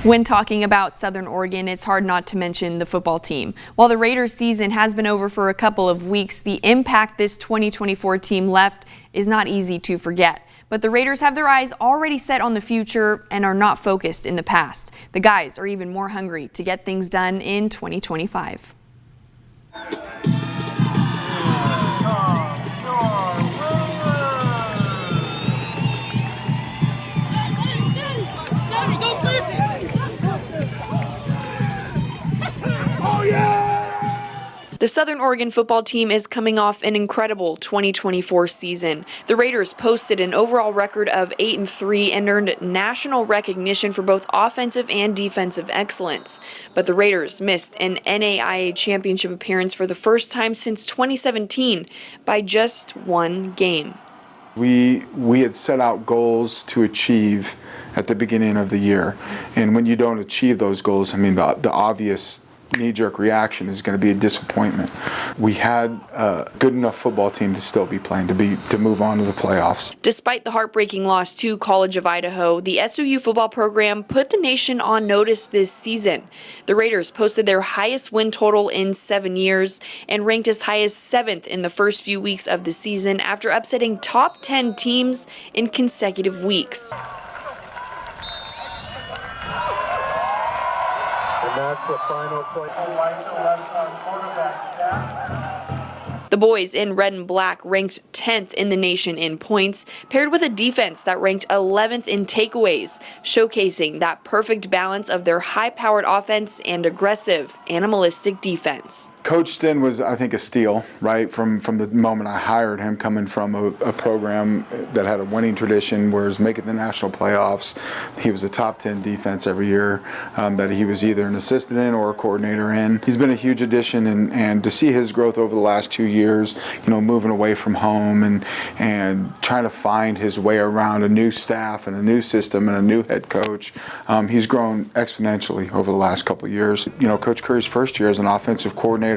When talking about Southern Oregon, it's hard not to mention the football team. While the Raiders season has been over for a couple of weeks, the impact this 2024 team left is not easy to forget. But the Raiders have their eyes already set on the future and are not focused in the past. The guys are even more hungry to get things done in 2025. The Southern Oregon football team is coming off an incredible 2024 season. The Raiders posted an overall record of 8-3 and earned national recognition for both offensive and defensive excellence. But the Raiders missed an NAIA championship appearance for the first time since 2017 by just one game. We had set out goals to achieve at the beginning of the year, and when you don't achieve those goals, I mean, the obvious knee-jerk reaction is going to be a disappointment. We had a good enough football team to still be playing, to move on to the playoffs. Despite the heartbreaking loss to College of Idaho, the SOU football program put the nation on notice this season. The Raiders posted their highest win total in 7 years and ranked as high as 7th in the first few weeks of the season after upsetting top 10 teams in consecutive weeks. And that's the final play. The boys in red and black ranked 10th in the nation in points, paired with a defense that ranked 11th in takeaways, showcasing that perfect balance of their high-powered offense and aggressive, animalistic defense. Coach Stin was, I think, a steal, right, from the moment I hired him, coming from a program that had a winning tradition, whereas making the national playoffs. He was a top 10 defense every year that he was either an assistant in or a coordinator in. He's been a huge addition, and to see his growth over the last 2 years, moving away from home and trying to find his way around a new staff and a new system and a new head coach, he's grown exponentially over the last couple of years. Coach Curry's first year as an offensive coordinator,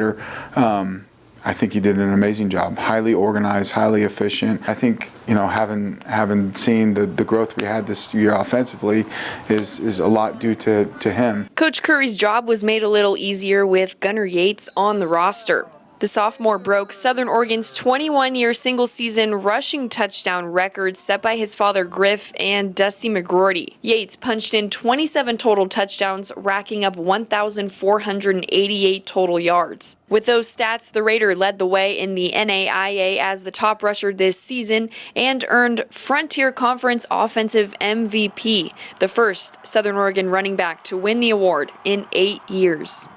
I think he did an amazing job. Highly organized, highly efficient. I think, having seen the growth we had this year offensively is a lot due to him. Coach Curry's job was made a little easier with Gunnar Yates on the roster. The sophomore broke Southern Oregon's 21-year single-season rushing touchdown record set by his father Griff and Dusty McGroarty. Yates punched in 27 total touchdowns, racking up 1,488 total yards. With those stats, the Raider led the way in the NAIA as the top rusher this season and earned Frontier Conference Offensive MVP, the first Southern Oregon running back to win the award in 8 years.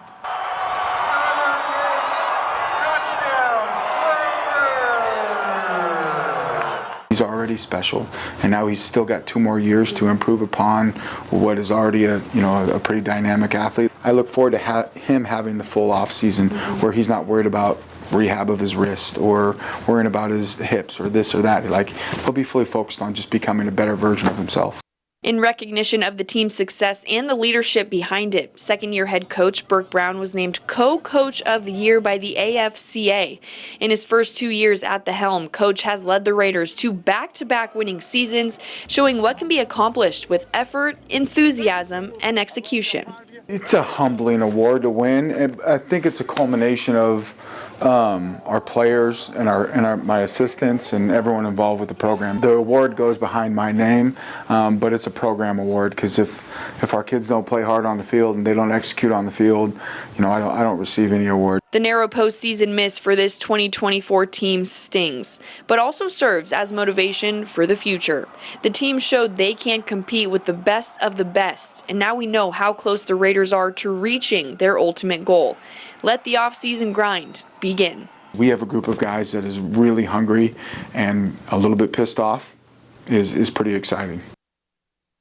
He's already special, and now he's still got 2 more years to improve upon what is already a pretty dynamic athlete. I look forward to him having the full off season where he's not worried about rehab of his wrist or worrying about his hips or this or that. He'll be fully focused on just becoming a better version of himself. In recognition of the team's success and the leadership behind it, second-year head coach Burke Brown was named Co-Coach of the Year by the AFCA. In his first 2 years at the helm, Coach has led the Raiders to back-to-back winning seasons, showing what can be accomplished with effort, enthusiasm, and execution. It's a humbling award to win. I think it's a culmination of our players and my assistants and everyone involved with the program. The award goes behind my name, but it's a program award because if our kids don't play hard on the field and they don't execute on the field, I don't receive any award. The narrow postseason miss for this 2024 team stings, but also serves as motivation for the future. The team showed they can compete with the best of the best, and now we know how close the Raiders are to reaching their ultimate goal. Let the off-season grind begin. We have a group of guys that is really hungry and a little bit pissed off is pretty exciting.